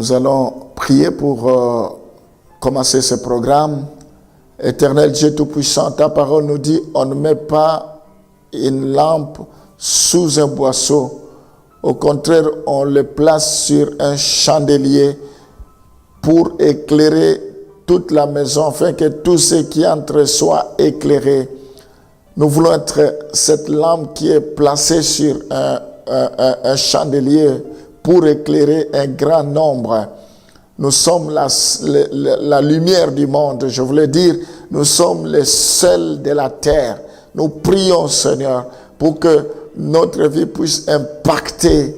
Nous allons prier pour commencer ce programme. Éternel Dieu Tout-Puissant, ta parole nous dit, on ne met pas une lampe sous un boisseau. Au contraire, on le place sur un chandelier pour éclairer toute la maison, afin que tout ce qui entre soit éclairé. Nous voulons être cette lampe qui est placée sur un chandelier pour éclairer un grand nombre. Nous sommes la lumière du monde. Je voulais dire, nous sommes le sel de la terre. Nous prions, Seigneur, pour que notre vie puisse impacter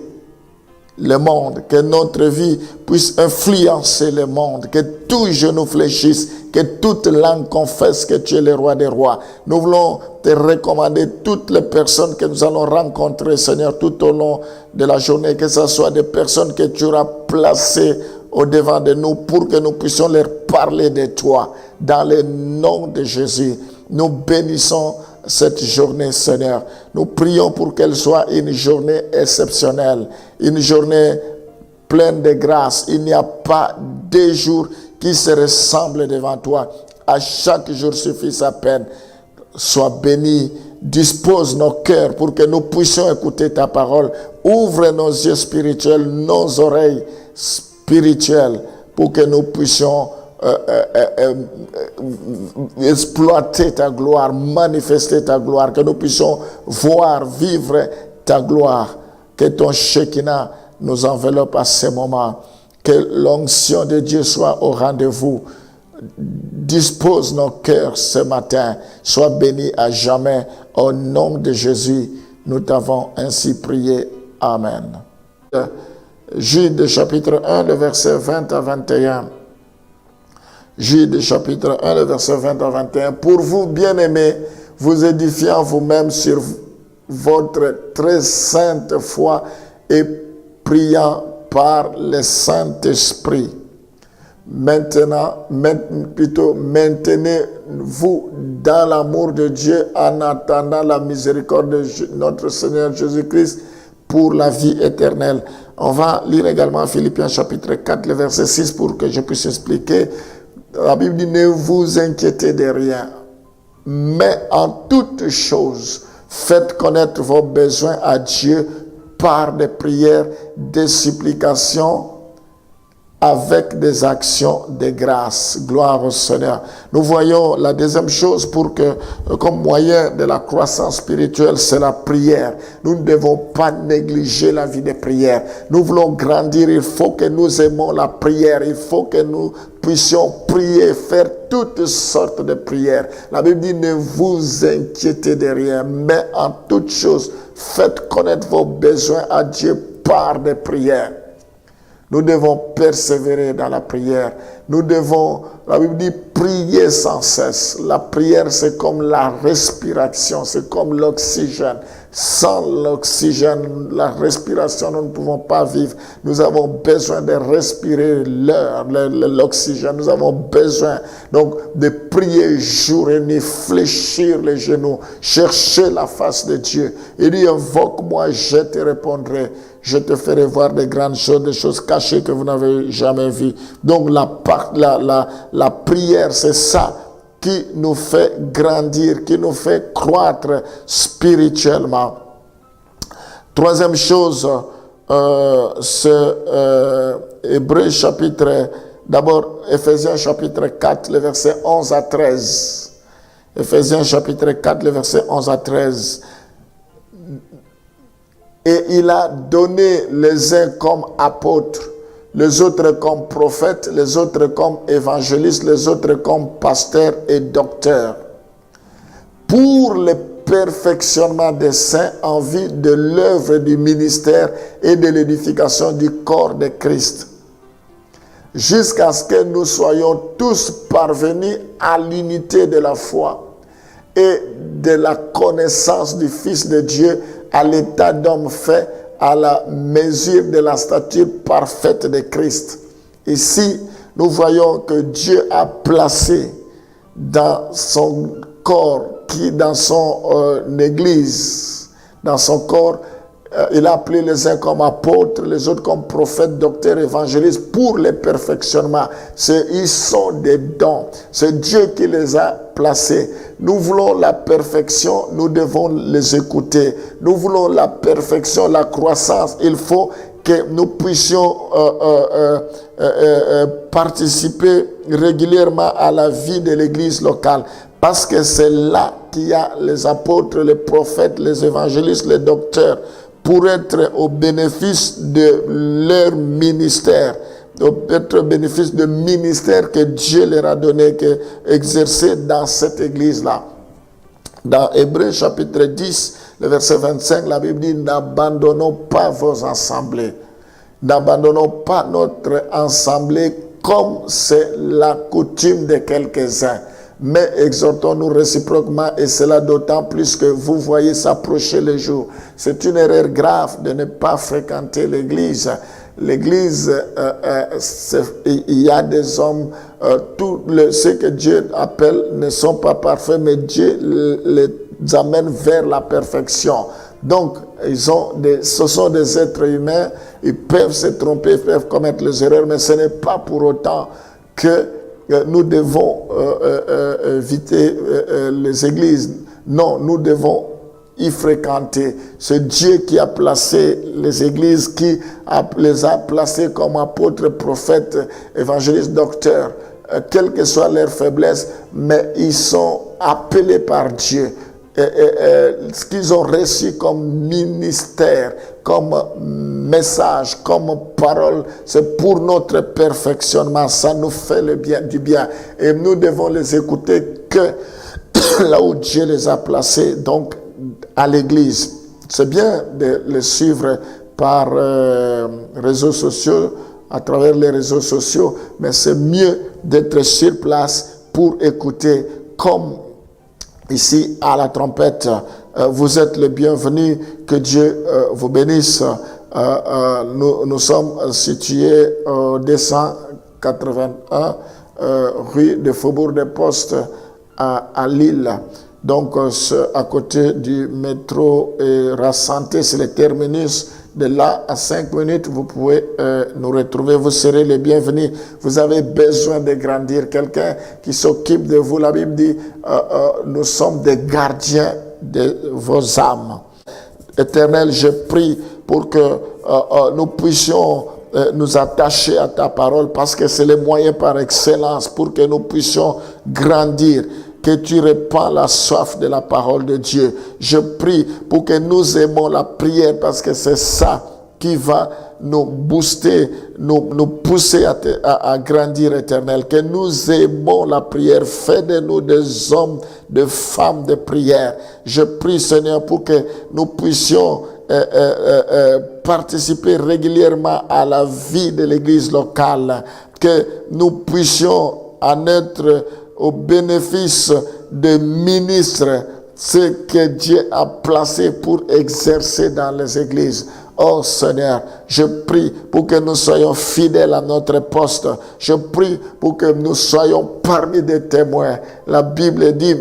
le monde, que notre vie puisse influencer le monde, que tout genou fléchisse, que toute langue confesse que tu es le roi des rois. Nous voulons te recommander toutes les personnes que nous allons rencontrer, Seigneur, tout au long de la journée, que ce soit des personnes que tu auras placées au devant de nous pour que nous puissions leur parler de toi. Dans le nom de Jésus, nous bénissons cette journée, Seigneur. Nous prions pour qu'elle soit une journée exceptionnelle, une journée pleine de grâce. Il n'y a pas de jour qui se ressemble devant toi. À chaque jour suffit sa peine. Sois béni, dispose nos cœurs pour que nous puissions écouter ta parole. Ouvre nos yeux spirituels, nos oreilles spirituelles, pour que nous puissions exploiter ta gloire, manifester ta gloire, que nous puissions voir, vivre ta gloire, que ton Shekinah nous enveloppe à ce moment, que l'onction de Dieu soit au rendez-vous. Dispose nos cœurs ce matin, sois béni à jamais, au nom de Jésus, nous t'avons ainsi prié. Amen. Jude chapitre 1, le verset 20 à 21. Jude chapitre 1, le verset 20 à 21. Pour vous, bien-aimés, vous édifiant vous-même sur votre très sainte foi et priant par le Saint-Esprit. Maintenant, maintenez-vous dans l'amour de Dieu en attendant la miséricorde de notre Seigneur Jésus-Christ pour la vie éternelle. On va lire également Philippiens chapitre 4, le verset 6 pour que je puisse expliquer. La Bible dit, ne vous inquiétez de rien, mais en toutes choses, faites connaître vos besoins à Dieu par des prières, des supplications, avec des actions de grâce. Gloire au Seigneur. Nous voyons la deuxième chose pour que, comme moyen de la croissance spirituelle, c'est la prière. Nous ne devons pas négliger la vie de prière. Nous voulons grandir, il faut que nous aimons la prière. Il faut que nous puissions prier, faire toutes sortes de prières. La Bible dit, ne vous inquiétez de rien, mais en toutes choses, faites connaître vos besoins à Dieu par des prières. Nous devons persévérer dans la prière. Nous devons, la Bible dit, prier sans cesse. La prière, c'est comme la respiration, c'est comme l'oxygène. Sans l'oxygène, la respiration, nous ne pouvons pas vivre. Nous avons besoin de respirer l'oxygène. Nous avons besoin donc de prier jour et nuit, fléchir les genoux, chercher la face de Dieu. Il dit, invoque-moi, je te répondrai. Je te ferai voir des grandes choses, des choses cachées que vous n'avez jamais vues. Donc la prière, c'est ça qui nous fait grandir, qui nous fait croître spirituellement. Troisième chose, c'est Hébreux chapitre, d'abord Éphésiens chapitre 4, le verset 11 à 13. Éphésiens chapitre 4, le verset 11 à 13. Et il a donné les uns comme apôtres, les autres comme prophètes, les autres comme évangélistes, les autres comme pasteurs et docteurs, pour le perfectionnement des saints en vue de l'œuvre du ministère et de l'édification du corps de Christ, jusqu'à ce que nous soyons tous parvenus à l'unité de la foi et de la connaissance du Fils de Dieu, à l'état d'homme fait, à la mesure de la stature parfaite de Christ. Ici, nous voyons que Dieu a placé dans son corps, dans son église, dans son corps, Il a appelé les uns comme apôtres, les autres comme prophètes, docteurs, évangélistes pour les perfectionnements. Ils sont des dons. C'est Dieu qui les a placés. Nous voulons la perfection, nous devons les écouter. Nous voulons la perfection, la croissance. Il faut que nous puissions participer régulièrement à la vie de l'église locale. Parce que c'est là qu'il y a les apôtres, les prophètes, les évangélistes, les docteurs, pour être au bénéfice de leur ministère, être au bénéfice du ministère que Dieu leur a donné, que exercer dans cette église-là. Dans Hébreux chapitre 10, le verset 25, la Bible dit « N'abandonnons pas vos assemblées. N'abandonnons pas notre assemblée comme c'est la coutume de quelques-uns. Mais exhortons-nous réciproquement, et cela d'autant plus que vous voyez s'approcher les jours. » C'est une erreur grave de ne pas fréquenter l'église. L'église, il y a des hommes, ce que Dieu appelle ne sont pas parfaits, mais Dieu les amène vers la perfection. Donc, ce sont des êtres humains, ils peuvent se tromper, ils peuvent commettre les erreurs, mais ce n'est pas pour autant que nous devons éviter les églises. Non, nous devons y fréquenter. C'est Dieu qui a placé les églises, qui les a placés comme apôtres, prophètes, évangélistes, docteurs, quelle que soit leur faiblesse, mais ils sont appelés par Dieu. Ce qu'ils ont reçu comme ministère, comme message, comme parole, c'est pour notre perfectionnement. Ça nous fait du bien. Et nous devons les écouter que là où Dieu les a placés, donc à l'église. C'est bien de les suivre par réseaux sociaux, à travers les réseaux sociaux, mais c'est mieux d'être sur place pour écouter comme ici, à la trompette. Vous êtes les bienvenus. Que Dieu vous bénisse. Nous sommes situés au 281 rue de Faubourg des Postes à Lille. Donc, à côté du métro Rassanté, c'est le terminus. De là à 5 minutes, vous pouvez nous retrouver. Vous serez les bienvenus. Vous avez besoin de grandir. Quelqu'un qui s'occupe de vous. La Bible dit, nous sommes des gardiens de vos âmes. Éternel, je prie pour que nous puissions nous attacher à ta parole, parce que c'est le moyen par excellence pour que nous puissions grandir. Que tu répands la soif de la parole de Dieu. Je prie pour que nous aimons la prière, parce que c'est ça qui va nous booster, nous pousser à grandir, Éternel. Que nous aimons la prière. Fais de nous des hommes, des femmes de prière. Je prie, Seigneur, pour que nous puissions participer régulièrement à la vie de l'église locale. Que nous puissions en être au bénéfice des ministres, ce que Dieu a placé pour exercer dans les églises. Oh Seigneur, je prie pour que nous soyons fidèles à notre poste. Je prie pour que nous soyons parmi des témoins. La Bible dit,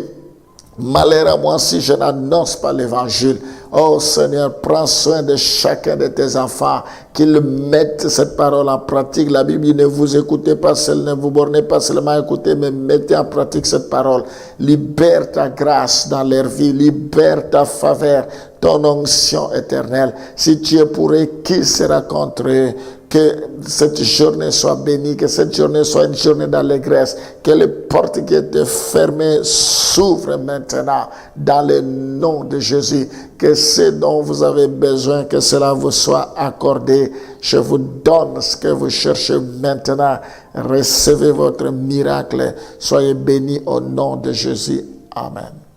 malheur à moi si je n'annonce pas l'évangile. Oh Seigneur, prends soin de chacun de tes enfants, qu'ils mettent cette parole en pratique. La Bible dit, ne vous écoutez pas seul, ne vous bornez pas seulement à écouter, mais mettez en pratique cette parole. Libère ta grâce dans leur vie, libère ta faveur, ton onction éternelle. Si tu es pour eux, qui sera contre eux? Que cette journée soit bénie, que cette journée soit une journée d'allégresse, que les portes qui étaient fermées s'ouvrent maintenant dans le nom de Jésus. Que ce dont vous avez besoin, que cela vous soit accordé. Je vous donne ce que vous cherchez maintenant. Recevez votre miracle. Soyez bénis au nom de Jésus. Amen.